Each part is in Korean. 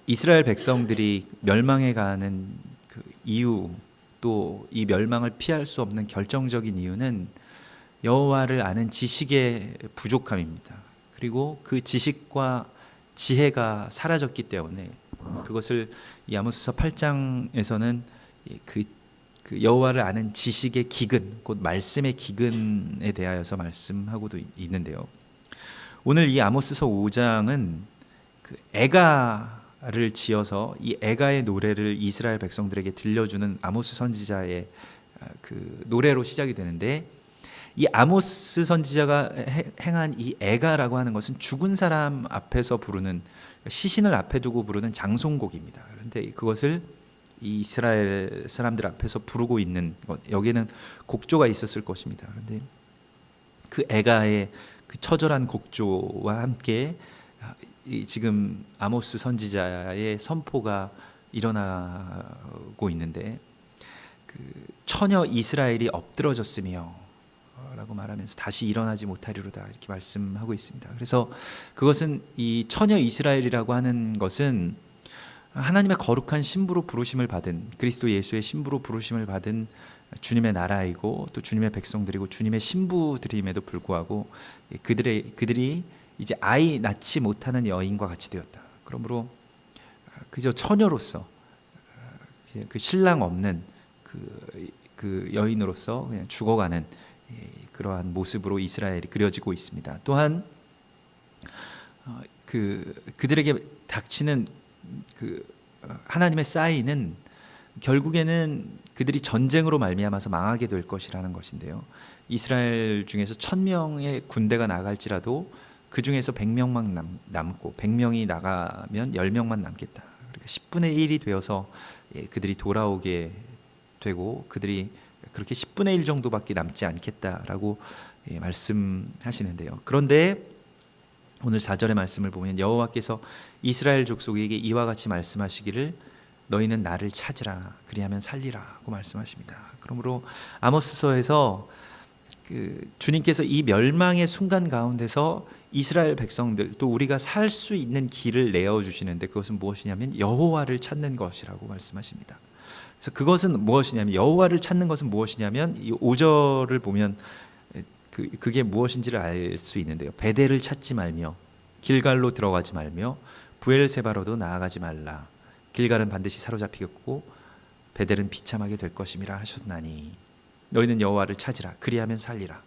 이스라엘 백성들이 멸망해 가는 그 이유, 또 이 멸망을 피할 수 없는 결정적인 이유는 여호와를 아는 지식의 부족함입니다. 그리고 그 지식과 지혜가 사라졌기 때문에 그것을 이 아모스서 8장에서는 그 여호와를 아는 지식의 기근, 곧 말씀의 기근에 대하여서 말씀하고도 있는데요. 오늘 이 아모스서 5장은 그 애가를 지어서 이 애가의 노래를 이스라엘 백성들에게 들려주는 아모스 선지자의 그 노래로 시작이 되는데, 이 아모스 선지자가 행한 이 애가라고 하는 것은 죽은 사람 앞에서 부르는, 시신을 앞에 두고 부르는 장송곡입니다. 그런데 그것을 이 이스라엘 사람들 앞에서 부르고 있는 것, 여기에는 곡조가 있었을 것입니다. 그런데 그 애가의 그 처절한 곡조와 함께 지금 아모스 선지자의 선포가 일어나고 있는데, 그 처녀 이스라엘이 엎드러졌으며 라고 말하면서 다시 일어나지 못하리로다, 이렇게 말씀하고 있습니다. 그래서 그것은 이 처녀 이스라엘이라고 하는 것은 하나님의 거룩한 신부로 부르심을 받은, 그리스도 예수의 신부로 부르심을 받은 주님의 나라이고 또 주님의 백성들이고 주님의 신부들임에도 불구하고 그들이 이제 아이 낳지 못하는 여인과 같이 되었다. 그러므로 그저 처녀로서, 그 신랑 없는 그 여인으로서 그냥 죽어가는 그러한 모습으로 이스라엘이 그려지고 있습니다. 또한 그들에게 닥치는 그 하나님의 사인은 결국에는 그들이 전쟁으로 말미암아서 망하게 될 것이라는 것인데요. 이스라엘 중에서 1000명의 군대가 나갈지라도 그 중에서 100명만 남고 100명이 나가면 10명만 남겠다. 그러니까 10분의 1이 되어서 그들이 돌아오게 되고 그들이 그렇게 10분의 1 정도밖에 남지 않겠다라고 말씀하시는데요. 그런데 오늘 4절의 말씀을 보면 여호와께서 이스라엘 족속에게 이와 같이 말씀하시기를 너희는 나를 찾으라 그리하면 살리라고 말씀하십니다. 그러므로 아모스서에서 주님께서 이 멸망의 순간 가운데서 이스라엘 백성들, 또 우리가 살 수 있는 길을 내어 주시는데, 그것은 무엇이냐면 여호와를 찾는 것이라고 말씀하십니다. 그래서 그것은 무엇이냐면, 여호와를 찾는 것은 무엇이냐면 이 5절을 보면 그게 무엇인지를 알 수 있는데요. 베델을 찾지 말며 길갈로 들어가지 말며 부엘세바로도 나아가지 말라. 길갈은 반드시 사로잡히겠고 베델은 비참하게 될 것임이라 하셨나니 너희는 여호와를 찾으라 그리하면 살리라.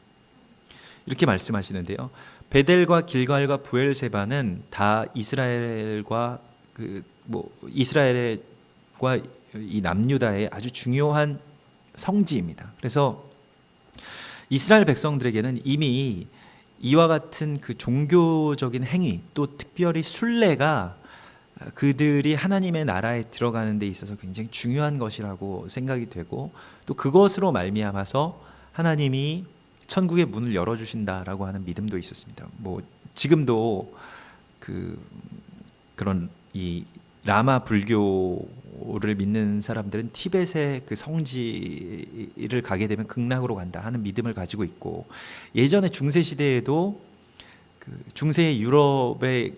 이렇게 말씀하시는데요. 베델과 길갈과 부엘세바는 다 이스라엘과 이스라엘과 이 남유다의 아주 중요한 성지입니다. 그래서 이스라엘 백성들에게는 이미 이와 같은 그 종교적인 행위, 또 특별히 순례가 그들이 하나님의 나라에 들어가는 데 있어서 굉장히 중요한 것이라고 생각이 되고, 또 그것으로 말미암아서 하나님이 천국의 문을 열어주신다라고 하는 믿음도 있었습니다. 지금도 그런 이 라마 불교를 믿는 사람들은 티벳의 그 성지를 가게 되면 극락으로 간다 하는 믿음을 가지고 있고, 예전에 중세 시대에도 중세 유럽의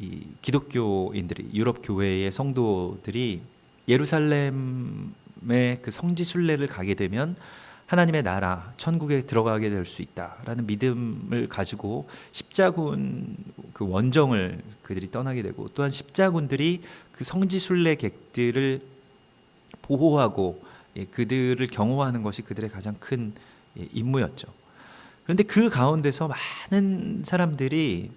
이 기독교인들이, 유럽 교회의 성도들이 예루살렘의 그 성지 순례를 가게 되면 하나님의 나라 천국에 들어가게 될 수 있다라는 믿음을 가지고 십자군 그 원정을 그들이 떠나게 되고, 또한 십자군들이 그 성지 순례객들을 보호하고 그들을 경호하는 것이 그들의 가장 큰 임무였죠. 그런데 그 가운데서 많은 사람들이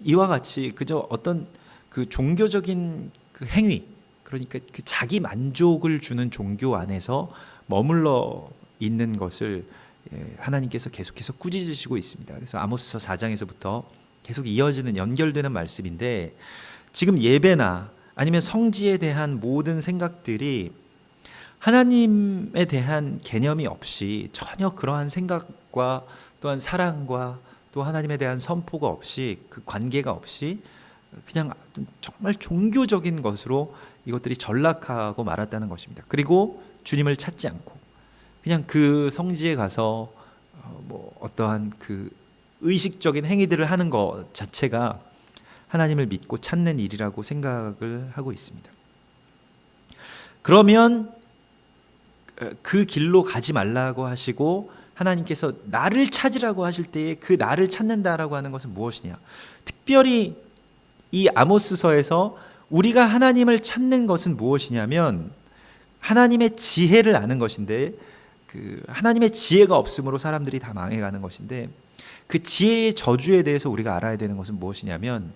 이와 같이 그저 어떤 그 종교적인 그 행위, 그러니까 그 자기 만족을 주는 종교 안에서 머물러 있는 것을 하나님께서 계속해서 꾸짖으시고 있습니다. 그래서 아모스서 4장에서부터 계속 이어지는, 연결되는 말씀인데, 지금 예배나 아니면 성지에 대한 모든 생각들이 하나님에 대한 개념이 없이, 전혀 그러한 생각과 또한 사랑과 또 하나님에 대한 선포가 없이, 그 관계가 없이 그냥 정말 종교적인 것으로 이것들이 전락하고 말았다는 것입니다. 그리고 주님을 찾지 않고 그냥 그 성지에 가서 어떠한 그 의식적인 행위들을 하는 것 자체가 하나님을 믿고 찾는 일이라고 생각을 하고 있습니다. 그러면 그 길로 가지 말라고 하시고 하나님께서 나를 찾으라고 하실 때에 그 나를 찾는다라고 하는 것은 무엇이냐? 특별히 이 아모스서에서 우리가 하나님을 찾는 것은 무엇이냐면 하나님의 지혜를 아는 것인데, 그 하나님의 지혜가 없으므로 사람들이 다 망해가는 것인데, 그 지혜의 저주에 대해서 우리가 알아야 되는 것은 무엇이냐면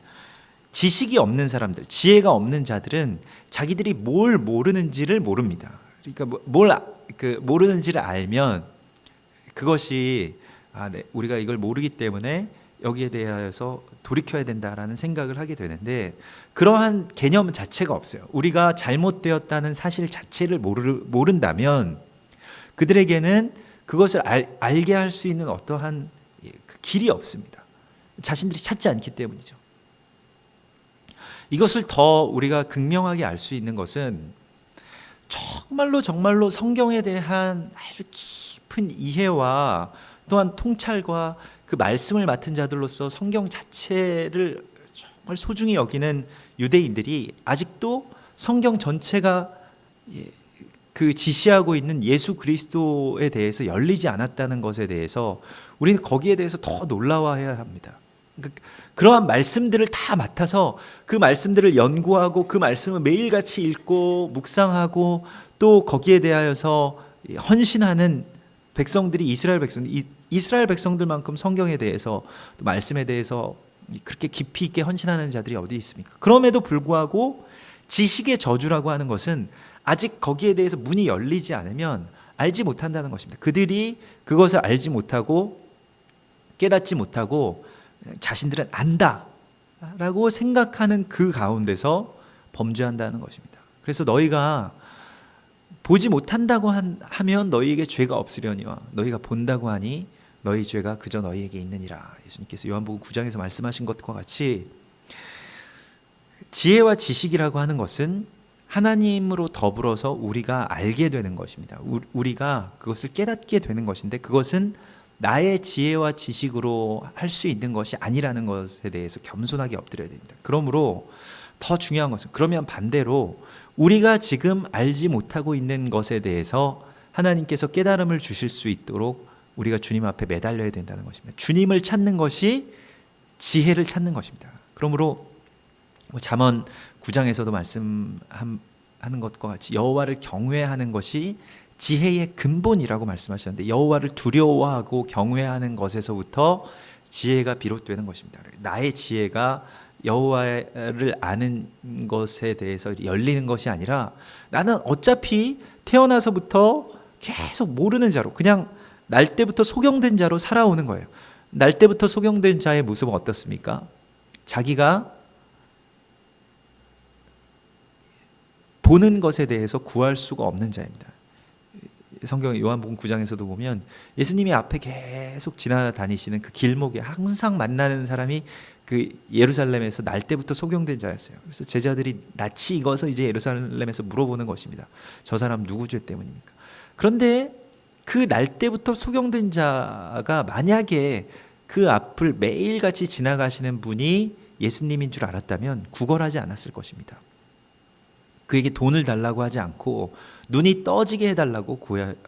지식이 없는 사람들, 지혜가 없는 자들은 자기들이 뭘 모르는지를 모릅니다. 그러니까 모르는지를 알면 그것이 우리가 이걸 모르기 때문에 여기에 대하여서 돌이켜야 된다라는 생각을 하게 되는데, 그러한 개념 자체가 없어요. 우리가 잘못되었다는 사실 자체를 모른다면 그들에게는 그것을 알게 할 수 있는 어떠한 그 길이 없습니다. 자신들이 찾지 않기 때문이죠. 이것을 더 우리가 극명하게 알 수 있는 것은 정말로 성경에 대한 아주 깊은 이해와 또한 통찰과 그 말씀을 맡은 자들로서 성경 자체를 정말 소중히 여기는 유대인들이 아직도 성경 전체가 그 지시하고 있는 예수 그리스도에 대해서 열리지 않았다는 것에 대해서 우리는 거기에 대해서 더 놀라워해야 합니다. 그러한 말씀들을 다 맡아서 그 말씀들을 연구하고 그 말씀을 매일같이 읽고 묵상하고 또 거기에 대하여서 헌신하는 백성들이 이스라엘 백성들만큼 성경에 대해서 또 말씀에 대해서 그렇게 깊이 있게 헌신하는 자들이 어디 있습니까? 그럼에도 불구하고 지식의 저주라고 하는 것은 아직 거기에 대해서 문이 열리지 않으면 알지 못한다는 것입니다. 그들이 그것을 알지 못하고 깨닫지 못하고 자신들은 안다라고 생각하는 그 가운데서 범죄한다는 것입니다. 그래서 너희가 보지 못한다고 하면 너희에게 죄가 없으려니와 너희가 본다고 하니 너희 죄가 그저 너희에게 있느니라. 예수님께서 요한복음 9장에서 말씀하신 것과 같이 지혜와 지식이라고 하는 것은 하나님으로 더불어서 우리가 알게 되는 것입니다. 우리가 그것을 깨닫게 되는 것인데 그것은 나의 지혜와 지식으로 할 수 있는 것이 아니라는 것에 대해서 겸손하게 엎드려야 됩니다. 그러므로 더 중요한 것은, 그러면 반대로 우리가 지금 알지 못하고 있는 것에 대해서 하나님께서 깨달음을 주실 수 있도록 우리가 주님 앞에 매달려야 된다는 것입니다. 주님을 찾는 것이 지혜를 찾는 것입니다. 그러므로 잠언 9장에서도 말씀하는 것과 같이 여호와를 경외하는 것이 지혜의 근본이라고 말씀하셨는데, 여호와를 두려워하고 경외하는 것에서부터 지혜가 비롯되는 것입니다. 나의 지혜가 여호와를 아는 것에 대해서 열리는 것이 아니라 나는 어차피 태어나서부터 계속 모르는 자로, 그냥 날 때부터 소경된 자로 살아오는 거예요. 날 때부터 소경된 자의 모습은 어떻습니까? 자기가 보는 것에 대해서 구할 수가 없는 자입니다. 성경 요한복음 9장에서도 보면 예수님이 앞에 계속 지나다니시는 그 길목에 항상 만나는 사람이 그 예루살렘에서 날 때부터 소경된 자였어요. 그래서 제자들이 낯이 익어서 이제 예루살렘에서 물어보는 것입니다. 저 사람 누구 죄 때문입니까? 그런데 그 날 때부터 소경된 자가 만약에 그 앞을 매일같이 지나가시는 분이 예수님인 줄 알았다면 구걸하지 않았을 것입니다. 그에게 돈을 달라고 하지 않고 눈이 떠지게 해달라고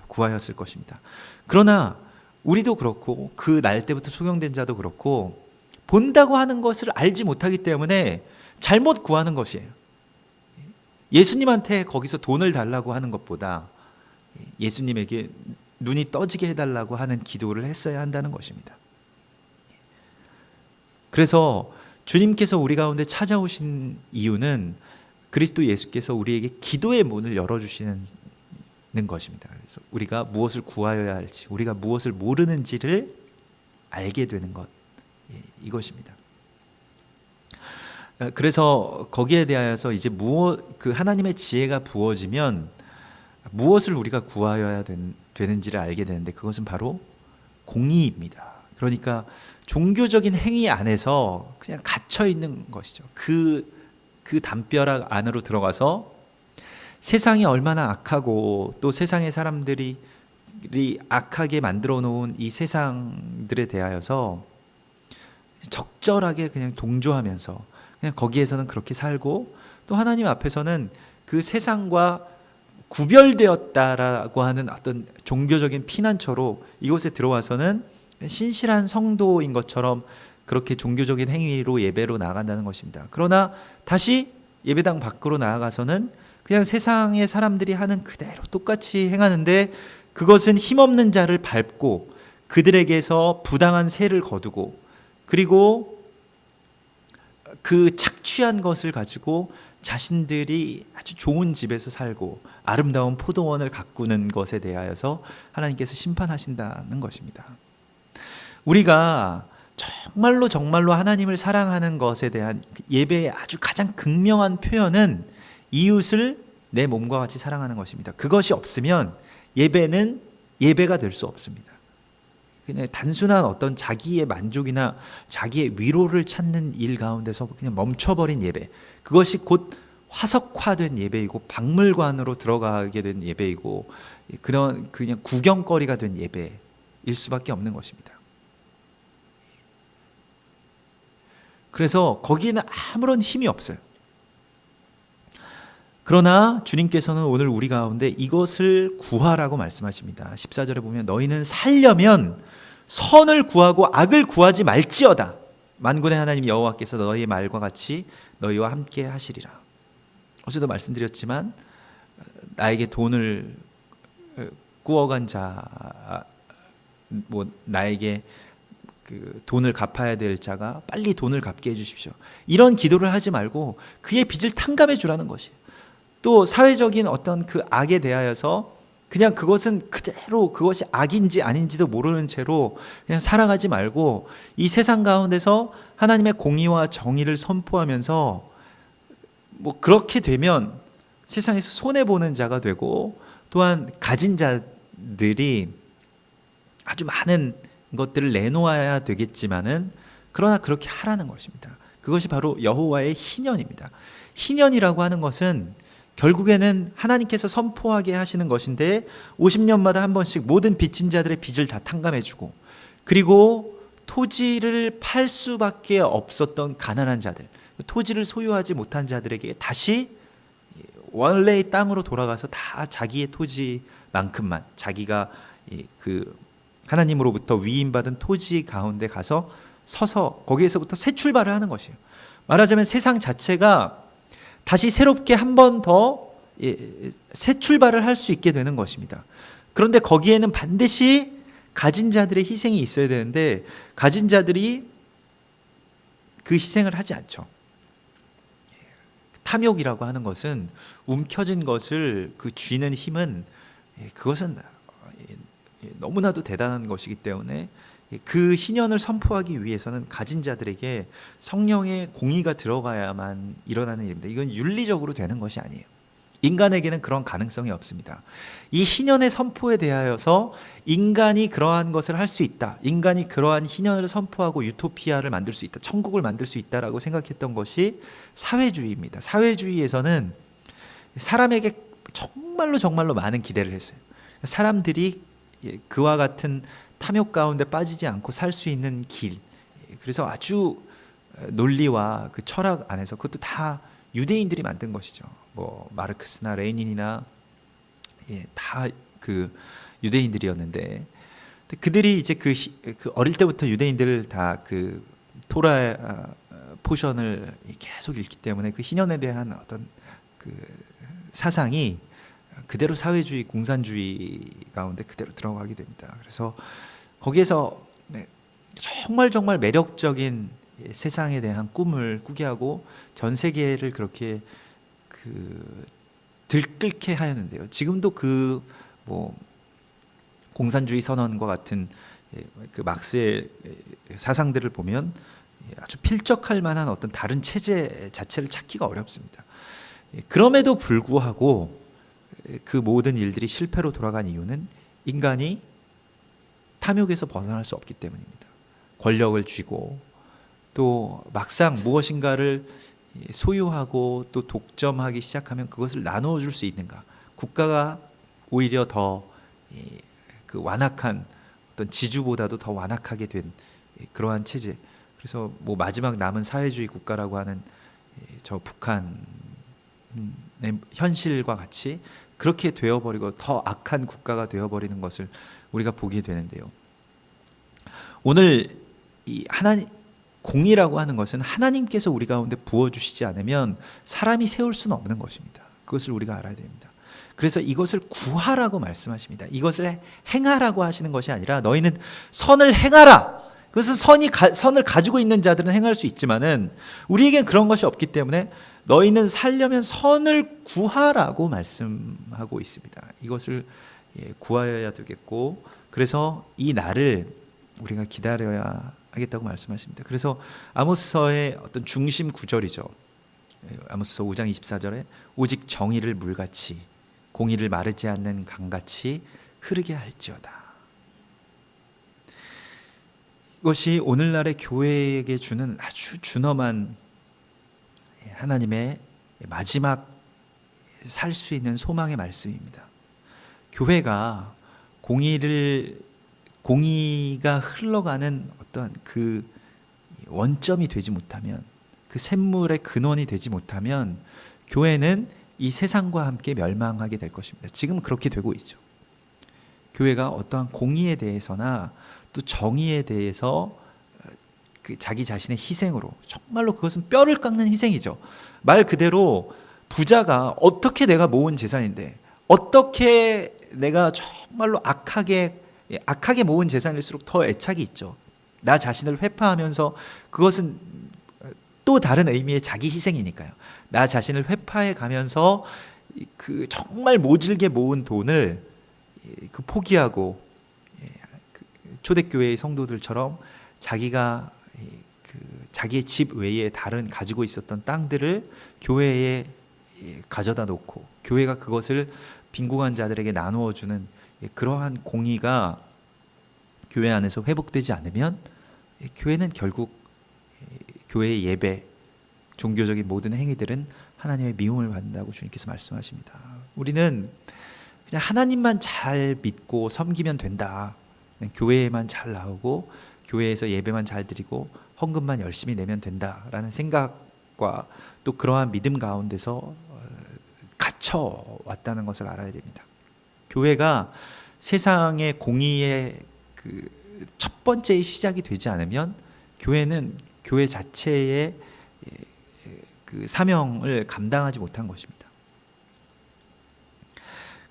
구하였을 것입니다. 그러나 우리도 그렇고 그 날 때부터 소경된 자도 그렇고 본다고 하는 것을 알지 못하기 때문에 잘못 구하는 것이에요. 예수님한테 거기서 돈을 달라고 하는 것보다 예수님에게 눈이 떠지게 해달라고 하는 기도를 했어야 한다는 것입니다. 그래서 주님께서 우리 가운데 찾아오신 이유는 그리스도 예수께서 우리에게 기도의 문을 열어주시는 것입니다. 그래서 우리가 무엇을 구하여야 할지, 우리가 무엇을 모르는지를 알게 되는 것, 이것입니다. 그래서 거기에 대하여서 이제 그 하나님의 지혜가 부어지면 무엇을 우리가 구하여야 되는지를 알게 되는데 그것은 바로 공의입니다. 그러니까 종교적인 행위 안에서 그냥 갇혀 있는 것이죠. 그 담벼락 안으로 들어가서 세상이 얼마나 악하고 또 세상의 사람들이 악하게 만들어 놓은 이 세상들에 대하여서 적절하게 그냥 동조하면서 그냥 거기에서는 그렇게 살고, 또 하나님 앞에서는 그 세상과 구별되었다라고 하는 어떤 종교적인 피난처로 이곳에 들어와서는 신실한 성도인 것처럼 그렇게 종교적인 행위로 예배로 나아간다는 것입니다. 그러나 다시 예배당 밖으로 나아가서는 그냥 세상의 사람들이 하는 그대로 똑같이 행하는데, 그것은 힘없는 자를 밟고 그들에게서 부당한 세를 거두고, 그리고 그 착취한 것을 가지고 자신들이 아주 좋은 집에서 살고 아름다운 포도원을 가꾸는 것에 대하여서 하나님께서 심판하신다는 것입니다. 우리가 정말로 정말로 하나님을 사랑하는 것에 대한 예배의 아주 가장 극명한 표현은 이웃을 내 몸과 같이 사랑하는 것입니다. 그것이 없으면 예배는 예배가 될 수 없습니다. 그냥 단순한 어떤 자기의 만족이나 자기의 위로를 찾는 일 가운데서 그냥 멈춰버린 예배, 그것이 곧 화석화된 예배이고 박물관으로 들어가게 된 예배이고 그런 그냥 구경거리가 된 예배일 수밖에 없는 것입니다. 그래서 거기에는 아무런 힘이 없어요. 그러나 주님께서는 오늘 우리 가운데 이것을 구하라고 말씀하십니다. 14절에 보면 너희는 살려면 선을 구하고 악을 구하지 말지어다. 만군의 하나님 여호와께서 너희의 말과 같이 너희와 함께 하시리라. 어제도 말씀드렸지만 나에게 돈을 꾸어간 자, 나에게 그 돈을 갚아야 될 자가 빨리 돈을 갚게 해주십시오. 이런 기도를 하지 말고 그의 빚을 탕감해 주라는 것이에요. 또 사회적인 어떤 그 악에 대하여서 그냥 그것은 그대로 그것이 악인지 아닌지도 모르는 채로 그냥 살아가지 말고 이 세상 가운데서 하나님의 공의와 정의를 선포하면서 그렇게 되면 세상에서 손해보는 자가 되고, 또한 가진 자들이 아주 많은 것들을 내놓아야 되겠지만은 그러나 그렇게 하라는 것입니다. 그것이 바로 여호와의 희년입니다. 희년이라고 하는 것은 결국에는 하나님께서 선포하게 하시는 것인데 50년마다 한 번씩 모든 빚진 자들의 빚을 다 탕감해주고, 그리고 토지를 팔 수밖에 없었던 가난한 자들, 토지를 소유하지 못한 자들에게 다시 원래의 땅으로 돌아가서 다 자기의 토지만큼만, 자기가 그 하나님으로부터 위임받은 토지 가운데 가서 서서 거기에서부터 새 출발을 하는 것이에요. 말하자면 세상 자체가 다시 새롭게 한 번 더 새 출발을 할 수 있게 되는 것입니다. 그런데 거기에는 반드시 가진 자들의 희생이 있어야 되는데 가진 자들이 그 희생을 하지 않죠. 탐욕이라고 하는 것은 움켜진 것을 그 쥐는 힘은 그것은 너무나도 대단한 것이기 때문에 그 희년을 선포하기 위해서는 가진 자들에게 성령의 공의가 들어가야만 일어나는 일입니다. 이건 윤리적으로 되는 것이 아니에요. 인간에게는 그런 가능성이 없습니다. 이 희년의 선포에 대하여서 인간이 그러한 것을 할 수 있다, 인간이 그러한 희년을 선포하고 유토피아를 만들 수 있다, 천국을 만들 수 있다라고 생각했던 것이 사회주의입니다. 사회주의에서는 사람에게 정말로 정말로 많은 기대를 했어요. 사람들이 그와 같은 탐욕 가운데 빠지지 않고 살 수 있는 길, 그래서 아주 논리와 그 철학 안에서, 그것도 다 유대인들이 만든 것이죠. 마르크스나 레닌이나 다 그 유대인들이었는데, 그들이 이제 그 어릴 때부터 유대인들을 다 그 토라 포션을 계속 읽기 때문에 그 희년에 대한 어떤 그 사상이 그대로 사회주의, 공산주의 가운데 그대로 들어가게 됩니다. 그래서 거기에서 정말 정말 매력적인 세상에 대한 꿈을 꾸게 하고 전 세계를 그렇게 들끓게 하였는데요. 지금도 공산주의 선언과 같은 그 막스의 사상들을 보면 아주 필적할 만한 어떤 다른 체제 자체를 찾기가 어렵습니다. 그럼에도 불구하고 그 모든 일들이 실패로 돌아간 이유는 인간이 탐욕에서 벗어날 수 없기 때문입니다. 권력을 쥐고 또 막상 무엇인가를 소유하고 또 독점하기 시작하면 그것을 나누어 줄 수 있는가? 국가가 오히려 더 그 완악한 어떤 지주보다도 더 완악하게 된 그러한 체제. 그래서 마지막 남은 사회주의 국가라고 하는 저 북한의 현실과 같이 그렇게 되어버리고 더 악한 국가가 되어버리는 것을 우리가 보게 되는데요. 오늘 이 하나님 공의라고 하는 것은 하나님께서 우리 가운데 부어주시지 않으면 사람이 세울 수는 없는 것입니다. 그것을 우리가 알아야 됩니다. 그래서 이것을 구하라고 말씀하십니다. 이것을 행하라고 하시는 것이 아니라 너희는 선을 행하라. 그것은 선을 가지고 있는 자들은 행할 수 있지만은 우리에겐 그런 것이 없기 때문에 너희는 살려면 선을 구하라고 말씀하고 있습니다. 이것을 구하여야 되겠고, 그래서 이 날을 우리가 기다려야 하겠다고 말씀하십니다. 그래서 아모스서의 어떤 중심 구절이죠. 아모스서 5장 24절에 오직 정의를 물같이 공의를 마르지 않는 강같이 흐르게 할지어다. 이것이 오늘날의 교회에게 주는 아주 준엄한 하나님의 마지막 살 수 있는 소망의 말씀입니다. 교회가 공의가 흘러가는 어떤 그 원점이 되지 못하면, 그 샘물의 근원이 되지 못하면 교회는 이 세상과 함께 멸망하게 될 것입니다. 지금 그렇게 되고 있죠. 교회가 어떠한 공의에 대해서나 또 정의에 대해서 그 자기 자신의 희생으로, 정말로 그것은 뼈를 깎는 희생이죠. 말 그대로 부자가 어떻게 내가 모은 재산인데, 어떻게 내가 정말로 악하게 모은 재산일수록 더 애착이 있죠. 나 자신을 회파하면서, 그것은 또 다른 의미의 자기 희생이니까요. 나 자신을 회파해 가면서 그 정말 모질게 모은 돈을 그 포기하고, 초대교회의 성도들처럼 자기가 자기의 집 외에 다른 가지고 있었던 땅들을 교회에 가져다 놓고 교회가 그것을 빈궁한 자들에게 나누어 주는 그러한 공의가 교회 안에서 회복되지 않으면 교회는 결국 교회의 예배, 종교적인 모든 행위들은 하나님의 미움을 받는다고 주님께서 말씀하십니다. 우리는 그냥 하나님만 잘 믿고 섬기면 된다. 교회에만 잘 나오고 교회에서 예배만 잘 드리고 헌금만 열심히 내면 된다라는 생각과 또 그러한 믿음 가운데서 갇혀 왔다는 것을 알아야 됩니다. 교회가 세상의 공의의 그 첫 번째의 시작이 되지 않으면 교회는 교회 자체의 그 사명을 감당하지 못한 것입니다.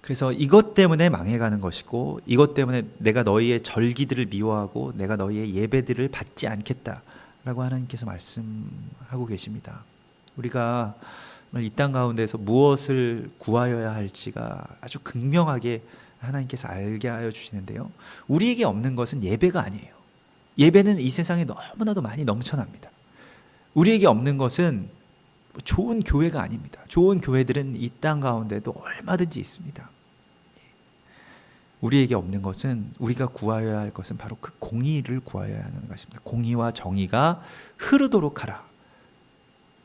그래서 이것 때문에 망해가는 것이고, 이것 때문에 내가 너희의 절기들을 미워하고 내가 너희의 예배들을 받지 않겠다라고 하나님께서 말씀하고 계십니다. 우리가 이 땅 가운데서 무엇을 구하여야 할지가 아주 극명하게 하나님께서 알게 하여 주시는데요, 우리에게 없는 것은 예배가 아니에요. 예배는 이 세상에 너무나도 많이 넘쳐납니다. 우리에게 없는 것은 좋은 교회가 아닙니다. 좋은 교회들은 이 땅 가운데도 얼마든지 있습니다. 우리에게 없는 것은, 우리가 구하여야 할 것은 바로 그 공의를 구하여야 하는 것입니다. 공의와 정의가 흐르도록 하라.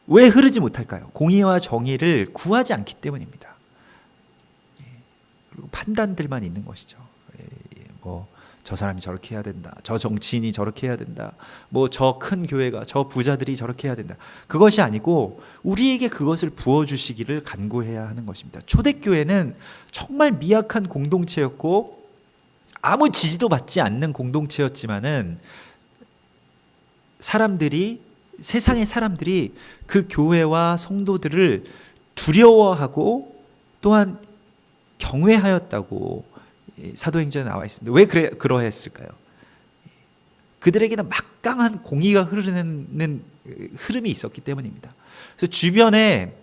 왜 흐르지 못할까요? 공의와 정의를 구하지 않기 때문입니다. 그리고 판단들만 있는 것이죠. 저 사람이 저렇게 해야 된다, 저 정치인이 저렇게 해야 된다, 저 큰 교회가, 저 부자들이 저렇게 해야 된다. 그것이 아니고 우리에게 그것을 부어주시기를 간구해야 하는 것입니다. 초대교회는 정말 미약한 공동체였고 아무 지지도 받지 않는 공동체였지만은 세상의 사람들이 그 교회와 성도들을 두려워하고 또한 경외하였다고 사도행전에 나와 있습니다. 왜 그러했을까요? 그들에게는 막강한 공의가 흐르는 흐름이 있었기 때문입니다. 그래서 주변에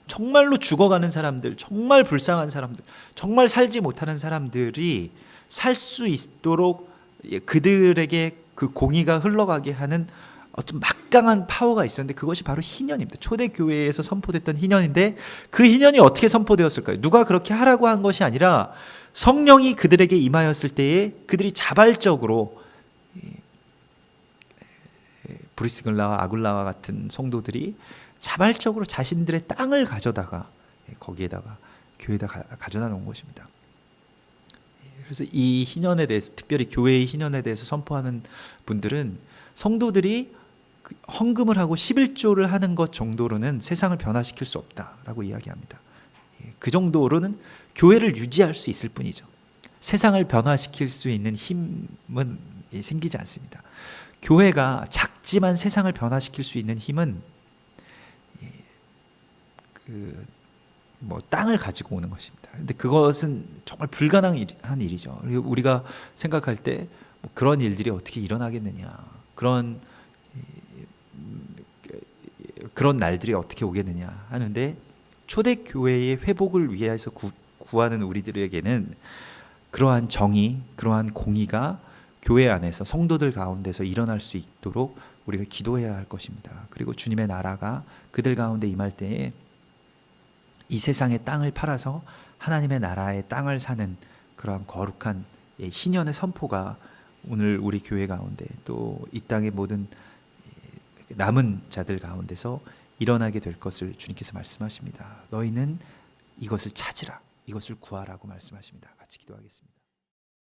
정말로 죽어가는 사람들, 정말 불쌍한 사람들, 정말 살지 못하는 사람들이 살 수 있도록 그들에게 그 공의가 흘러가게 하는 어떤 막강한 파워가 있었는데, 그것이 바로 희년입니다. 초대교회에서 선포됐던 희년인데, 그 희년이 어떻게 선포되었을까요? 누가 그렇게 하라고 한 것이 아니라 성령이 그들에게 임하였을 때에 그들이 자발적으로, 브리스글라와 아굴라와 같은 성도들이 자발적으로 자신들의 땅을 가져다가 거기에다가 교회에다 가져다 놓은 것입니다. 그래서 이 희년에 대해서, 특별히 교회의 희년에 대해서 선포하는 분들은 성도들이 헌금을 하고 11조를 하는 것 정도로는 세상을 변화시킬 수 없다라고 이야기합니다. 그 정도로는 교회를 유지할 수 있을 뿐이죠. 세상을 변화시킬 수 있는 힘은 생기지 않습니다. 교회가 작지만 세상을 변화시킬 수 있는 힘은 땅을 가지고 오는 것입니다. 근데 그것은 정말 불가능한 일이죠. 우리가 생각할 때 그런 일들이 어떻게 일어나겠느냐, 그런 날들이 어떻게 오겠느냐 하는데, 초대교회의 회복을 위해서 구하는 우리들에게는 그러한 정의, 그러한 공의가 교회 안에서 성도들 가운데서 일어날 수 있도록 우리가 기도해야 할 것입니다. 그리고 주님의 나라가 그들 가운데 임할 때에 이 세상의 땅을 팔아서 하나님의 나라의 땅을 사는 그러한 거룩한 희년의 선포가 오늘 우리 교회 가운데 또 이 땅의 모든 남은 자들 가운데서 일어나게 될 것을 주님께서 말씀하십니다. 너희는 이것을 찾으라, 이것을 구하라고 말씀하십니다. 같이 기도하겠습니다.